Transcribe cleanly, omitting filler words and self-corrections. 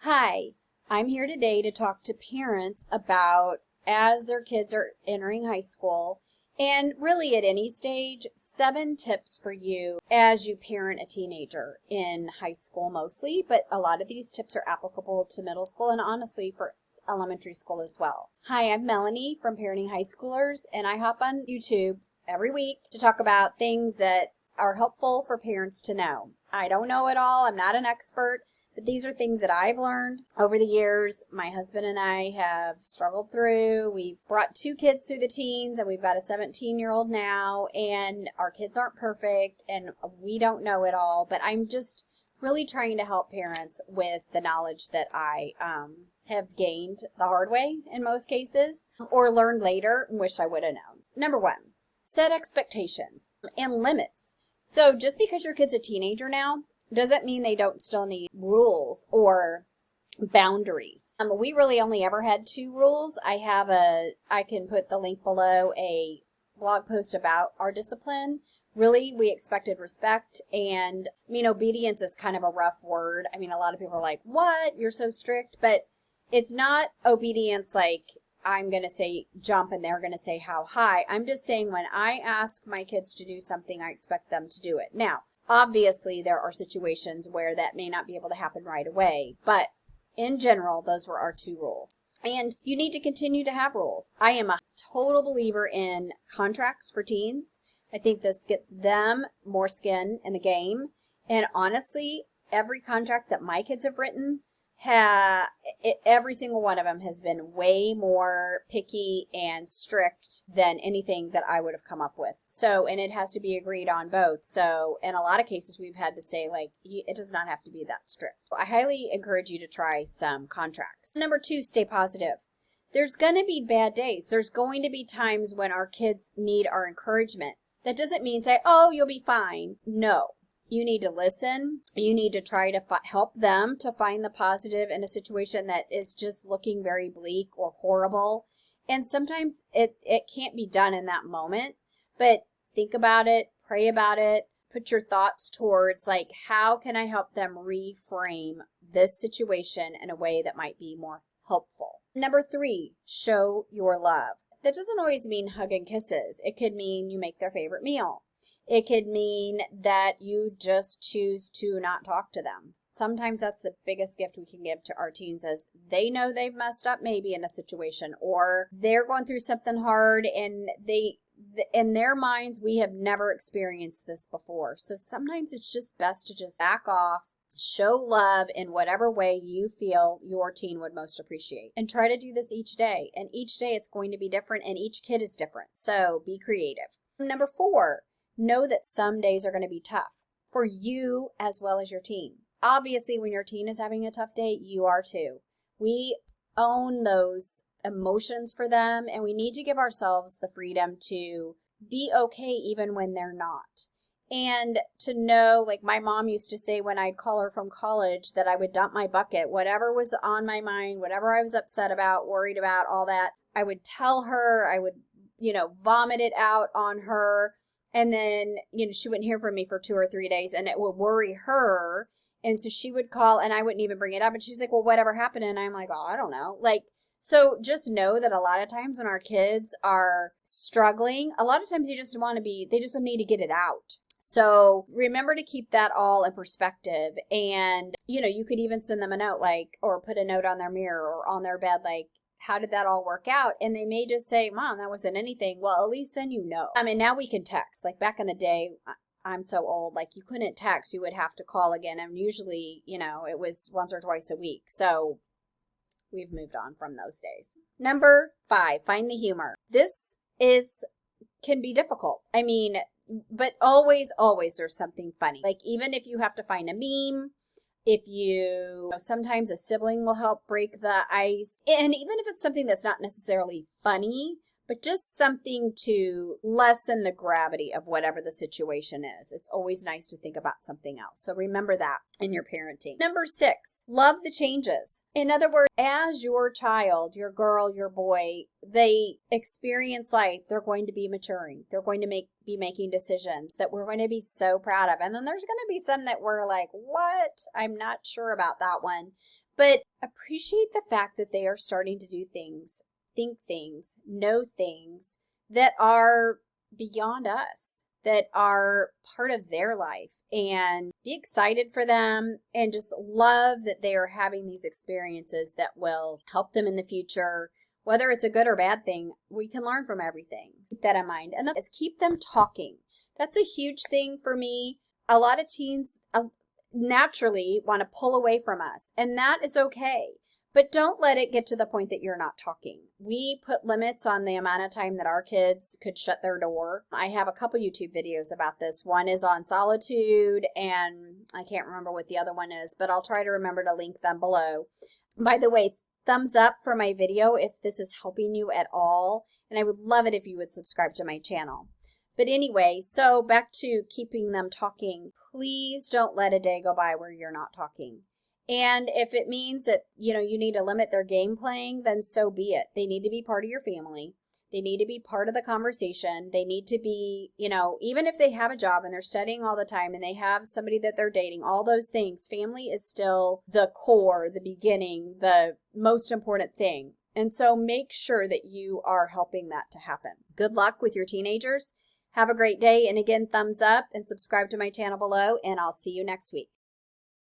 Hi, I'm here today to talk to parents about as their kids are entering high school and really at any stage, 7 tips for you as you parent a teenager in high school mostly, but a lot of these tips are applicable to middle school and honestly for elementary school as well. Hi, I'm Melanie from Parenting High Schoolers, and I hop on YouTube every week to talk about things that are helpful for parents to know. I don't know it all. I'm not an expert. But these are things that I've learned over the years. My husband and I have struggled through. We've brought 2 kids through the teens, and we've got a 17-year-old now, and our kids aren't perfect, and we don't know it all. But I'm just really trying to help parents with the knowledge that I have gained the hard way in most cases, or learned later and wish I would have known. Number 1, set expectations and limits. So just because your kid's a teenager now, doesn't mean they don't still need rules or boundaries. We really only ever had 2 rules. I can put the link below, a blog post about our discipline. Really, we expected respect, and obedience is kind of a rough word. A lot of people are like, what? You're so strict. But it's not obedience like I'm going to say jump and they're going to say how high. I'm just saying when I ask my kids to do something, I expect them to do it. Now, obviously, there are situations where that may not be able to happen right away, but in general, those were our 2 rules. And you need to continue to have rules. I am a total believer in contracts for teens. I think this gets them more skin in the game. And honestly, every contract that my kids have written, every single one of them has been way more picky and strict than anything that I would have come up with. So, and it has to be agreed on both. So, in a lot of cases, we've had to say, it does not have to be that strict. I highly encourage you to try some contracts. Number 2, stay positive. There's going to be bad days. There's going to be times when our kids need our encouragement. That doesn't mean say, oh, you'll be fine. No. You need to listen. You need to try to help them to find the positive in a situation that is just looking very bleak or horrible. And sometimes it can't be done in that moment, but think about it, pray about it, put your thoughts towards how can I help them reframe this situation in a way that might be more helpful. Number 3, show your love. That doesn't always mean hug and kisses. It could mean you make their favorite meal. It could mean that you just choose to not talk to them. Sometimes that's the biggest gift we can give to our teens, is they know they've messed up maybe in a situation, or they're going through something hard and in their minds, we have never experienced this before. So sometimes it's just best to just back off, show love in whatever way you feel your teen would most appreciate. And try to do this each day. And each day it's going to be different and each kid is different. So be creative. Number 4, know that some days are going to be tough for you as well as your teen. Obviously, when your teen is having a tough day, you are too. We own those emotions for them, and we need to give ourselves the freedom to be okay even when they're not. And to know, like my mom used to say when I'd call her from college, that I would dump my bucket, whatever was on my mind, whatever I was upset about, worried about, all that, I would tell her, I would, vomit it out on her. And then, she wouldn't hear from me for 2 or 3 days, and it would worry her. And so she would call and I wouldn't even bring it up. And she's like, well, whatever happened? And I'm like, oh, I don't know. So just know that a lot of times when our kids are struggling, a lot of times they just need to get it out. So remember to keep that all in perspective. And, you could even send them a note, or put a note on their mirror or on their bed, how did that all work out? And they may just say, Mom, that wasn't anything. Well, at least then now we can text. Back in the day, I'm so old, you couldn't text. You would have to call again. And usually, it was once or twice a week. So we've moved on from those days. Number 5, find the humor. This can be difficult. But always there's something funny. Even if you have to find a meme, sometimes a sibling will help break the ice. And even if it's something that's not necessarily funny, but just something to lessen the gravity of whatever the situation is. It's always nice to think about something else. So remember that in your parenting. Number 6, love the changes. In other words, as your child, your girl, your boy, they experience life, they're going to be maturing. They're going to be making decisions that we're going to be so proud of. And then there's going to be some that we're like, what? I'm not sure about that one. But appreciate the fact that they are starting to do things, think things, know things that are beyond us, that are part of their life, and be excited for them and just love that they are having these experiences that will help them in the future. Whether it's a good or bad thing, we can learn from everything. Keep that in mind. And then keep them talking. That's a huge thing for me. A lot of teens naturally want to pull away from us, and that is okay. But don't let it get to the point that you're not talking. We put limits on the amount of time that our kids could shut their door. I have a couple YouTube videos about this. One is on solitude, and I can't remember what the other one is, but I'll try to remember to link them below. By the way, thumbs up for my video if this is helping you at all, and I would love it if you would subscribe to my channel. But anyway, so back to keeping them talking. Please don't let a day go by where you're not talking. And if it means that, you need to limit their game playing, then so be it. They need to be part of your family. They need to be part of the conversation. They need to be, even if they have a job and they're studying all the time and they have somebody that they're dating, all those things, family is still the core, the beginning, the most important thing. And so make sure that you are helping that to happen. Good luck with your teenagers. Have a great day. And again, thumbs up and subscribe to my channel below, and I'll see you next week.